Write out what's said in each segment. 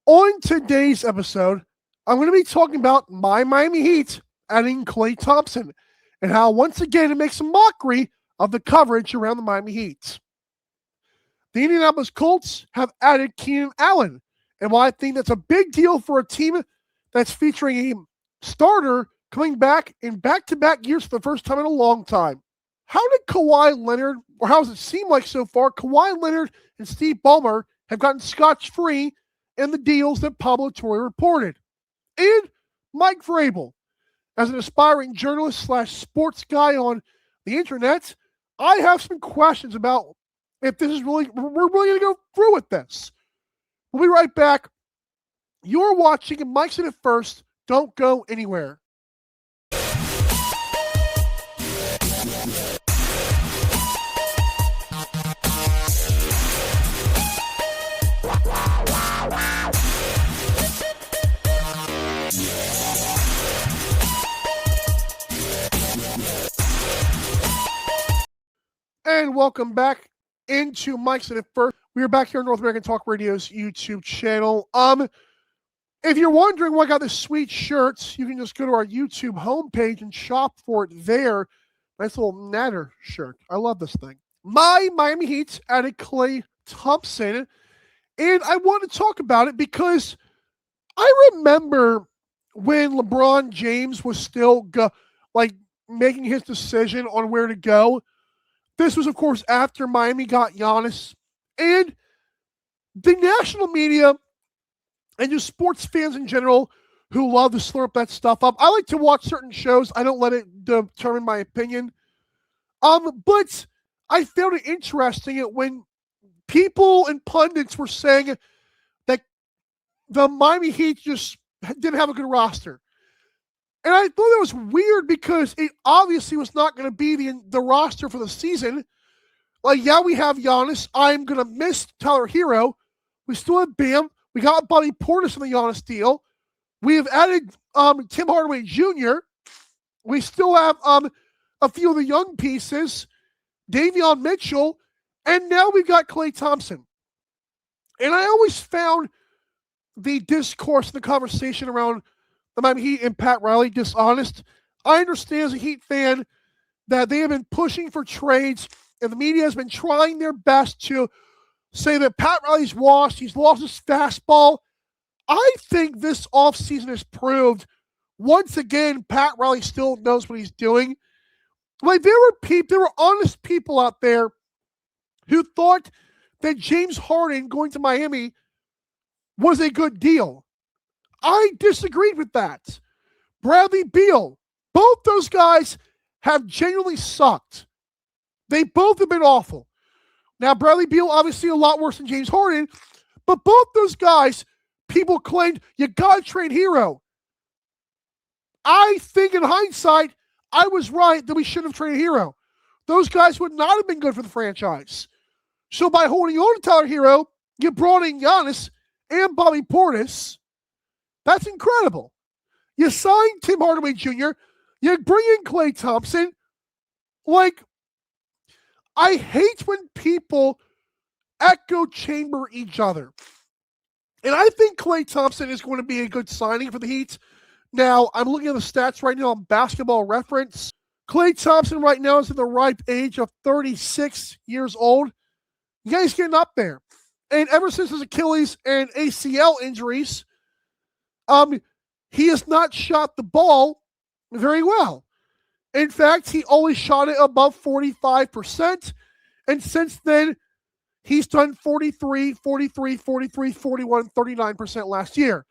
On today's episode, I'm going to be talking about my Miami Heat adding Klay Thompson and how, once again, it makes a mockery of the coverage around the Miami Heat. The Indianapolis Colts have added Keenan Allen, and why I think that's a big deal for a team that's featuring a starter coming back in back-to-back years for the first time in a long time. How did Kawhi Leonard, or how does it seem like so far, Kawhi Leonard and Steve Ballmer have gotten scotch-free in the deals that Pablo Torre reported? And Mike Vrabel, as an aspiring journalist / sports guy on the internet, I have some questions about if this is we're really going to go through with this. We'll be right back. You're watching, and Mike's in it first. Don't go anywhere. And welcome back into Mike's in it first. We are back here on North American Talk Radio's YouTube channel. If you're wondering why I got this sweet shirts, you can just go to our YouTube homepage and shop for it there. Nice little Natter shirt. I love this thing. My Miami Heat added Klay Thompson, and I want to talk about it because I remember when LeBron James was still making his decision on where to go. This was, of course, after Miami got Giannis. And the national media and just sports fans in general who love to slurp that stuff up. I like to watch certain shows. I don't let it determine my opinion. But I found it interesting when people and pundits were saying that the Miami Heat just didn't have a good roster. And I thought that was weird because it obviously was not going to be the roster for the season. We have Giannis. I'm going to miss Tyler Hero. We still have Bam. We got Bobby Portis in the Giannis deal. We have added Tim Hardaway Jr. We still have a few of the young pieces, Davion Mitchell, and now we've got Klay Thompson. And I always found the discourse, the conversation around the Miami Heat and Pat Riley dishonest. I understand as a Heat fan that they have been pushing for trades, and the media has been trying their best to say that Pat Riley's washed. He's lost his fastball. I think this offseason has proved, once again, Pat Riley still knows what he's doing. There were honest people out there who thought that James Harden going to Miami was a good deal. I disagreed with that. Bradley Beal, both those guys have genuinely sucked. They both have been awful. Now, Bradley Beal, obviously a lot worse than James Harden, but both those guys, people claimed, you got to trade Hero. I think in hindsight, I was right that we should have traded Hero. Those guys would not have been good for the franchise. So by holding on to Tyler Hero, you brought in Giannis and Bobby Portis. That's incredible. You signed Tim Hardaway Jr. You bring in Klay Thompson. I hate when people echo chamber each other. And I think Klay Thompson is going to be a good signing for the Heat. Now, I'm looking at the stats right now on Basketball Reference. Klay Thompson right now is at the ripe age of 36 years old. Yeah, he's getting up there. And ever since his Achilles and ACL injuries, he has not shot the ball very well. In fact, he always shot it above 45%. And since then, he's done 43, 43, 43, 41, 39% last year.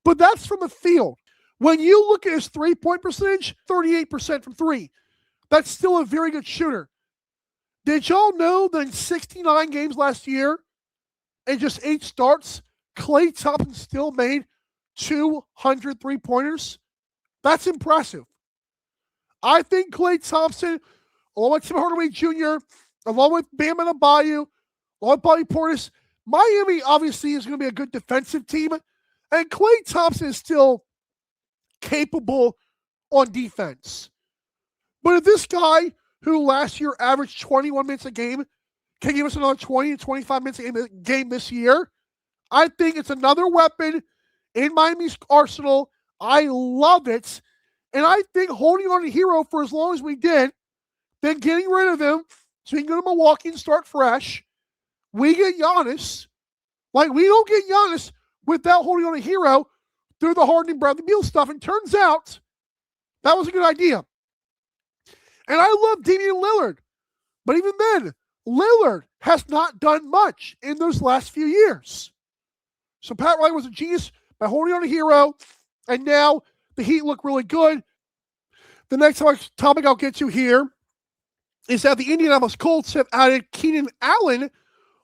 But that's from the field. When you look at his three-point percentage, 38% from three. That's still a very good shooter. Did y'all know that in 69 games last year and just 8 starts, Klay Thompson still made 200 three-pointers? That's impressive. I think Klay Thompson, along with Tim Hardaway Jr., along with Bam Adebayo, along with Bobby Portis, Miami obviously is going to be a good defensive team, and Klay Thompson is still capable on defense. But if this guy, who last year averaged 21 minutes a game, can give us another 20 to 25 minutes a game this year, I think it's another weapon in Miami's arsenal. I love it. And I think holding on to Hero for as long as we did, then getting rid of him so he can go to Milwaukee and start fresh, we get Giannis. Like, we don't get Giannis without holding on to Hero through the Harden and Bradley Beal stuff. And turns out that was a good idea. And I love Damian Lillard. But even then, Lillard has not done much in those last few years. So Pat Riley was a genius by holding on to Hero. And now the Heat look really good. The next topic I'll get to here is that the Indianapolis Colts have added Keenan Allen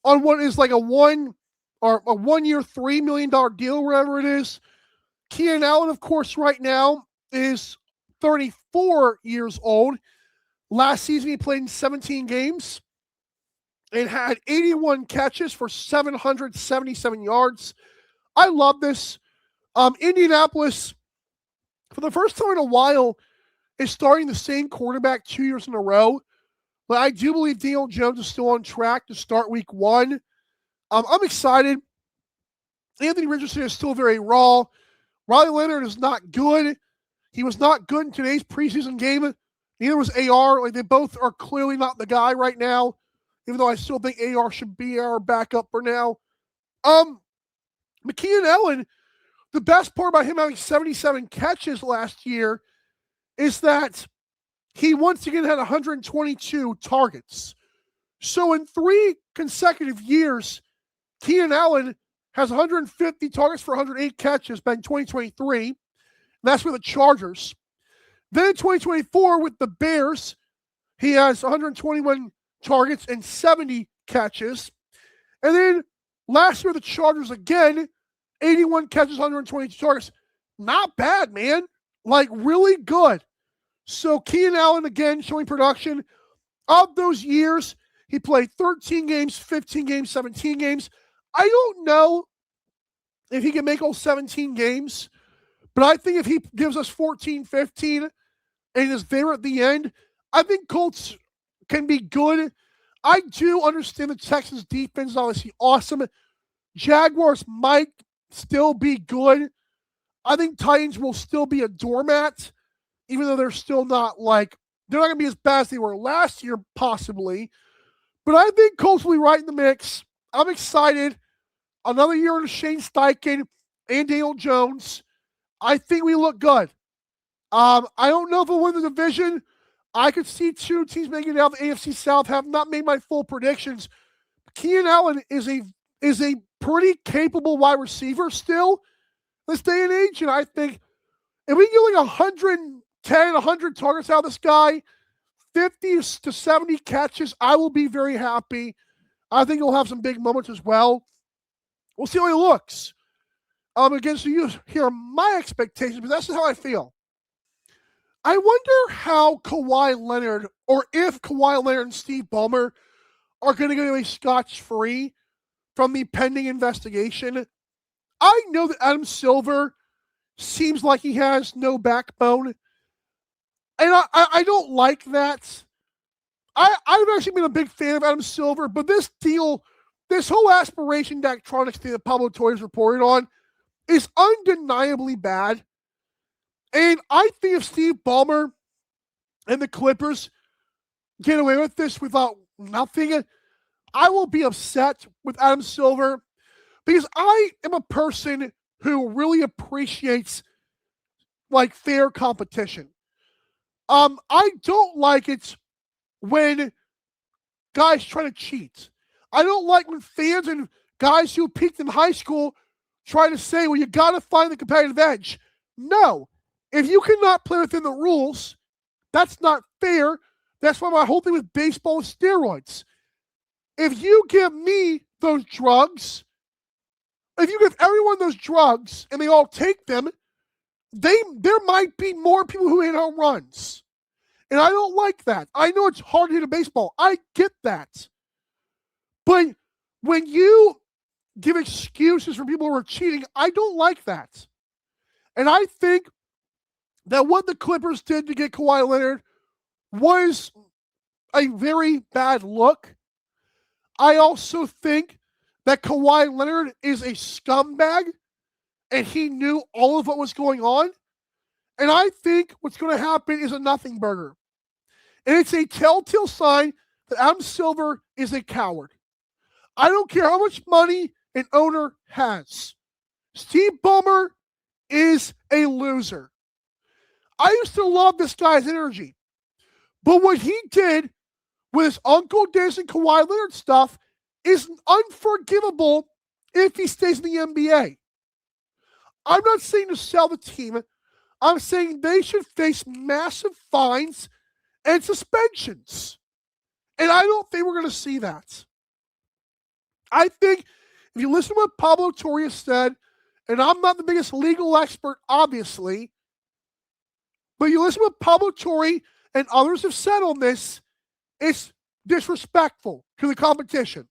on what is like a 1 year, $3 million deal, whatever it is. Keenan Allen, of course, right now is 34 years old. Last season, he played in 17 games and had 81 catches for 777 yards. I love this. Indianapolis, for the first time in a while, is starting the same quarterback 2 years in a row. But I do believe Daniel Jones is still on track to start week 1. I'm excited. Anthony Richardson is still very raw. Riley Leonard is not good. He was not good in today's preseason game. Neither was AR. Like, they both are clearly not the guy right now, even though I still think AR should be our backup for now. Keenan Allen, the best part about him having 77 catches last year is that he once again had 122 targets. So in 3 consecutive years, Keenan Allen has 150 targets for 108 catches back in 2023. And that's with the Chargers. Then in 2024 with the Bears, he has 121 targets and 70 catches. And then last year with the Chargers again, 81 catches, 122 targets. Not bad, man. Like, really good. So Keenan Allen again showing production. Of those years, he played 13 games, 15 games, 17 games. I don't know if he can make all 17 games, but I think if he gives us 14, 15, and is there at the end, I think Colts can be good. I do understand the Texans' defense is obviously awesome. Jaguars might still be good. I think Titans will still be a doormat, even though they're still not like, they're not going to be as bad as they were last year, possibly. But I think Colts will be right in the mix. I'm excited. Another year under Shane Steichen and Daniel Jones. I think we look good. I don't know if we'll win the division. I could see 2 teams making it out of the AFC South. Have not made my full predictions. Keenan Allen is a pretty capable wide receiver still this day and age. And I think if we get like 110, 100 targets out of this guy, 50 to 70 catches, I will be very happy. I think he'll have some big moments as well. We'll see how he looks. Again, so you hear my expectations, but that's how I feel. I wonder how Kawhi Leonard, or if Kawhi Leonard and Steve Ballmer are going to get away scotch-free from the pending investigation. I know that Adam Silver seems like he has no backbone. And I don't like that. I've actually been a big fan of Adam Silver, but this deal, this whole aspiration Daktronics thing that Pablo Torres reported on is undeniably bad. And I think if Steve Ballmer and the Clippers get away with this without nothing, I will be upset with Adam Silver because I am a person who really appreciates like fair competition. I don't like it when guys try to cheat. I don't like when fans and guys who peaked in high school try to say, well, you got to find the competitive edge. No. If you cannot play within the rules, that's not fair. That's why my whole thing with baseball is steroids. If you give me those drugs, if you give everyone those drugs and they all take them, there might be more people who hit home runs. And I don't like that. I know it's hard to hit a baseball. I get that. But when you give excuses for people who are cheating, I don't like that. And I think that what the Clippers did to get Kawhi Leonard was a very bad look. I also think that Kawhi Leonard is a scumbag and he knew all of what was going on. And I think what's going to happen is a nothing burger. And it's a telltale sign that Adam Silver is a coward. I don't care how much money an owner has. Steve Ballmer is a loser. I used to love this guy's energy. But what he did with his Uncle Dennis and Kawhi Leonard stuff is unforgivable if he stays in the NBA. I'm not saying to sell the team. I'm saying they should face massive fines and suspensions. And I don't think we're going to see that. I think if you listen to what Pablo Torre said, and I'm not the biggest legal expert, obviously, but you listen to what Pablo Torre and others have said on this, it's disrespectful to the competition.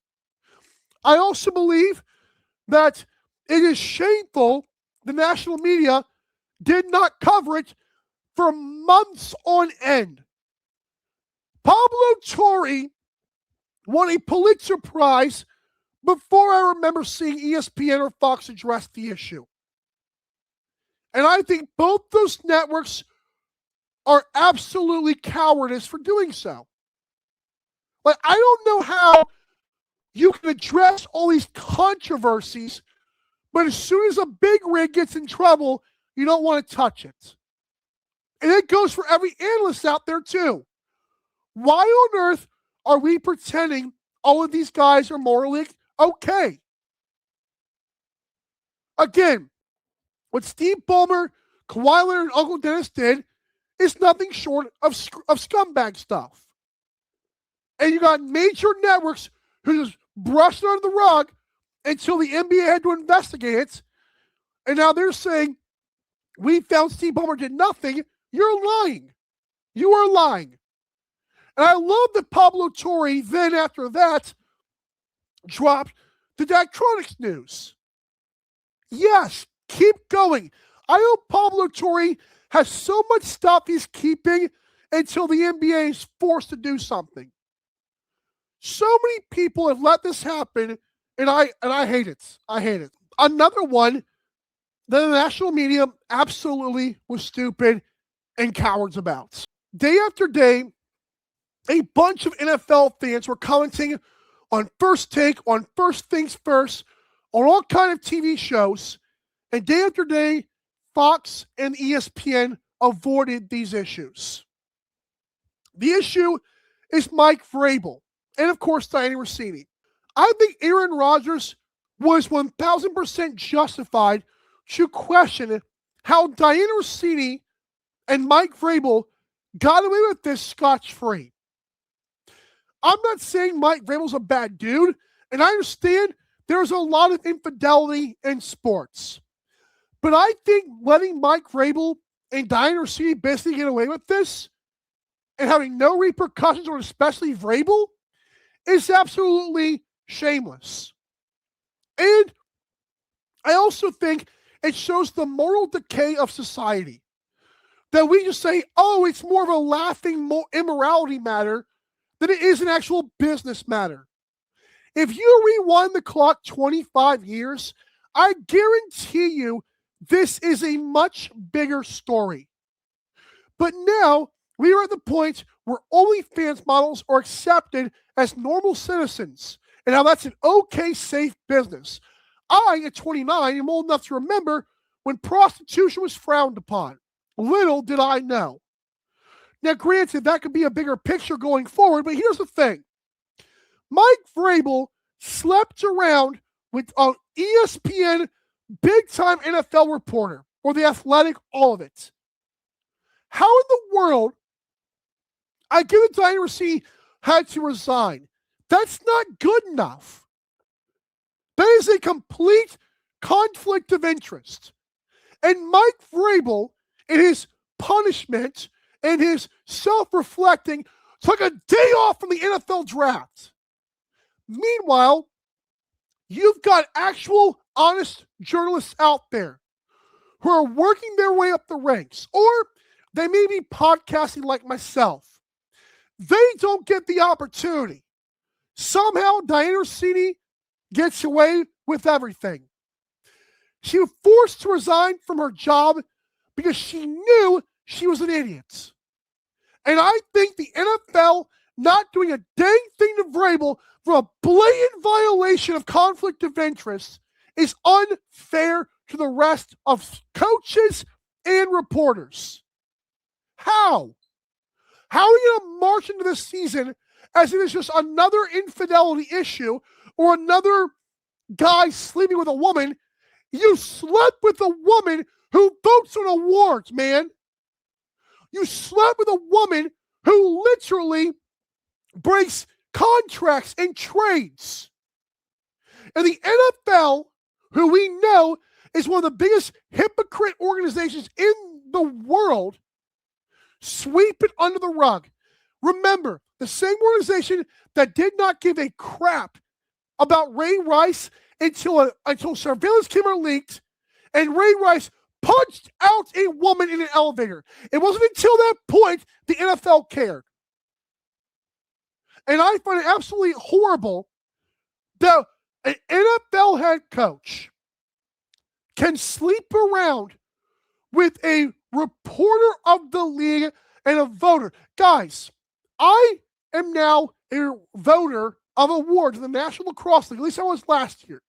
I also believe that it is shameful the national media did not cover it for months on end. Pablo Torre won a Pulitzer Prize before I remember seeing ESPN or Fox address the issue. And I think both those networks are absolutely cowardice for doing so. Like, I don't know how you can address all these controversies, but as soon as a big rig gets in trouble, you don't want to touch it. And it goes for every analyst out there too. Why on earth are we pretending all of these guys are morally okay? Again, what Steve Ballmer, Kawhi Leonard, and Uncle Dennis did is nothing short of scumbag stuff. And you got major networks who just brushed it under the rug until the NBA had to investigate it. And now they're saying, we found Steve Ballmer did nothing. You're lying. You are lying. And I love that Pablo Torre then after that dropped the Daktronics news. Yes, keep going. I hope Pablo Torre has so much stuff he's keeping until the NBA is forced to do something. So many people have let this happen, and I hate it. I hate it. Another one that the national media absolutely was stupid and cowards about. Day after day, a bunch of NFL fans were commenting on First Take, on First Things First, on all kinds of TV shows, and day after day, Fox and ESPN avoided these issues. The issue is Mike Vrabel, and of course, Dianna Russini. I think Aaron Rodgers was 1,000% justified to question how Dianna Russini and Mike Vrabel got away with this scotch-free. I'm not saying Mike Vrabel's a bad dude, and I understand there's a lot of infidelity in sports. But I think letting Mike Vrabel and Dianna Russini basically get away with this and having no repercussions on especially Vrabel is absolutely shameless. And I also think it shows the moral decay of society. That we just say, oh, it's more of a laughing immorality matter than it is an actual business matter. If you rewind the clock 25 years, I guarantee you this is a much bigger story. But now we are at the point where OnlyFans models are accepted as normal citizens. And now that's an okay, safe business. I, at 29, am old enough to remember when prostitution was frowned upon. Little did I know. Now, granted, that could be a bigger picture going forward, but here's the thing. Mike Vrabel slept around with an ESPN big-time NFL reporter, or The Athletic, all of it. How in the world, I give it to Dianna Russini, had to resign. That's not good enough. That is a complete conflict of interest. And Mike Vrabel, in his punishment and his self-reflecting, took a day off from the NFL draft. Meanwhile, you've got actual honest journalists out there who are working their way up the ranks, or they may be podcasting like myself. They don't get the opportunity. Somehow, Dianna Russini, gets away with everything. She was forced to resign from her job because she knew she was an idiot. And I think the NFL not doing a dang thing to Vrabel for a blatant violation of conflict of interest is unfair to the rest of coaches and reporters. How? How are we going to march into this season as if it's just another infidelity issue or another guy sleeping with a woman? You slept with a woman who votes on awards, man. You slept with a woman who literally breaks contracts and trades. And the NFL, who we know is one of the biggest hypocrite organizations in the world, sweep it under the rug. Remember, the same organization that did not give a crap about Ray Rice until surveillance camera leaked and Ray Rice punched out a woman in an elevator. It wasn't until that point the NFL cared. And I find it absolutely horrible that an NFL head coach can sleep around with a reporter of the league and a voter. Guys, I am now a voter of awards in the National Lacrosse League. At least I was last year.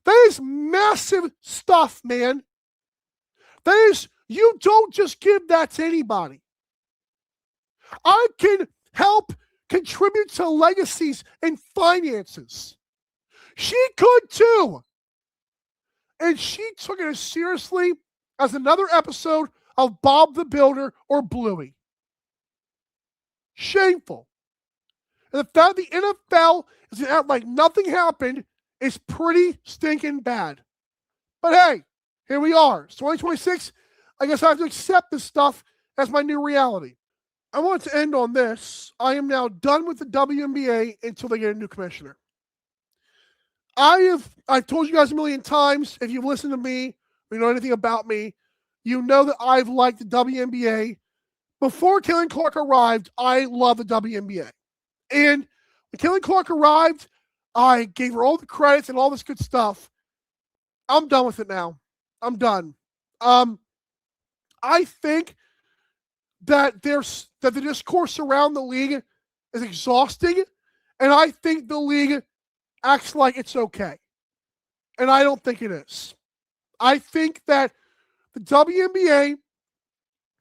That is massive stuff, man. That is, you don't just give that to anybody. I can help contribute to legacies and finances. She could too. And she took it as seriously as another episode of Bob the Builder or Bluey. Shameful. And the fact the NFL is going to act like nothing happened is pretty stinking bad. But hey, here we are. It's 2026. I guess I have to accept this stuff as my new reality. I want to end on this. I am now done with the WNBA until they get a new commissioner. I've told you guys a million times, if you've listened to me, or you know anything about me, you know that I've liked the WNBA. Before Caitlin Clark arrived, I loved the WNBA. And when Caitlin Clark arrived, I gave her all the credits and all this good stuff. I'm done with it now. I'm done. I think that the discourse around the league is exhausting, and I think the league acts like it's okay. And I don't think it is. I think that the WNBA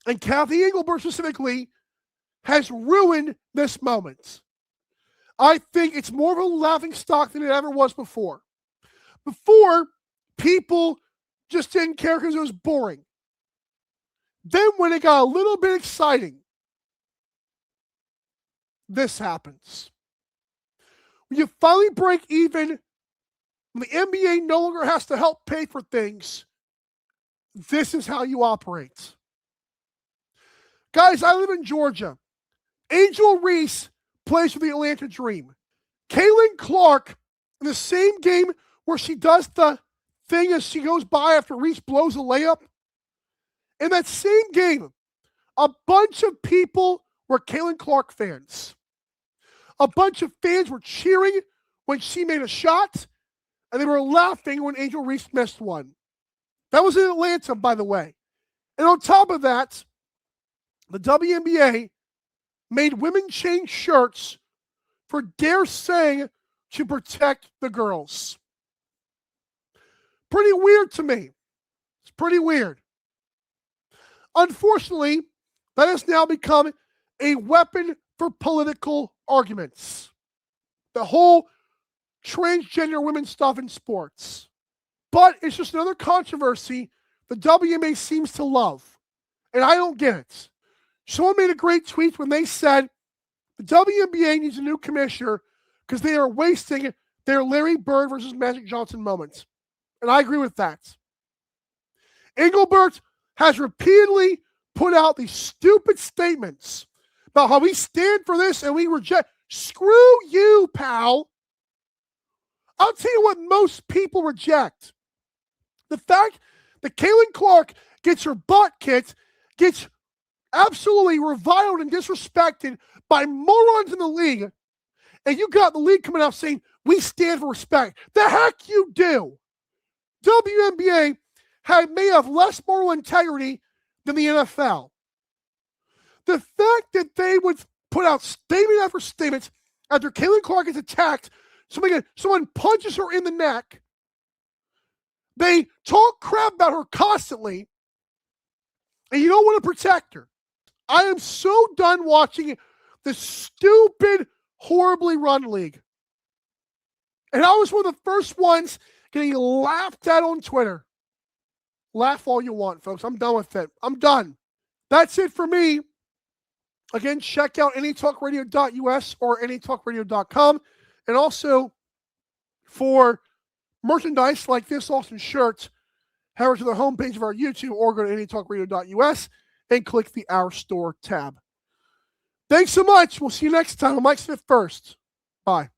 and Kathy Engelbert specifically has ruined this moment. I think it's more of a laughingstock than it ever was before. Before, people just didn't care because it was boring. Then when it got a little bit exciting, this happens. When you finally break even, when the NBA no longer has to help pay for things, this is how you operate. Guys, I live in Georgia. Angel Reese plays for the Atlanta Dream. Caitlin Clark, in the same game where she does the thing as she goes by after Reese blows a layup, in that same game, a bunch of people were Caitlin Clark fans. A bunch of fans were cheering when she made a shot, and they were laughing when Angel Reese missed one. That was in Atlanta, by the way. And on top of that, the WNBA made women change shirts for dare saying to protect the girls. Pretty weird to me. It's pretty weird. Unfortunately, that has now become a weapon for political arguments. The whole transgender women stuff in sports. But it's just another controversy the WNBA seems to love. And I don't get it. Someone made a great tweet when they said the WNBA needs a new commissioner because they are wasting their Larry Bird versus Magic Johnson moments. And I agree with that. Engelbert has repeatedly put out these stupid statements about how we stand for this and we reject. Screw you, pal. I'll tell you what most people reject. The fact that Caitlin Clark gets her butt kicked, gets absolutely reviled and disrespected by morons in the league, and you got the league coming out saying, we stand for respect. The heck you do. WNBA may have less moral integrity than the NFL. The fact that they would put out statement after statement after Caitlin Clark gets attacked, someone punches her in the neck, they talk crap about her constantly, and you don't want to protect her. I am so done watching the stupid, horribly run league. And I was one of the first ones getting laughed at on Twitter. Laugh all you want, folks. I'm done with it. I'm done. That's it for me. Again, check out anytalkradio.us or anytalkradio.com. And also, for merchandise like this Austin shirt, head over to the homepage of our YouTube or go to anytalkradio.us and click the Our Store tab. Thanks so much. We'll see you next time on Mike Smith First. Bye.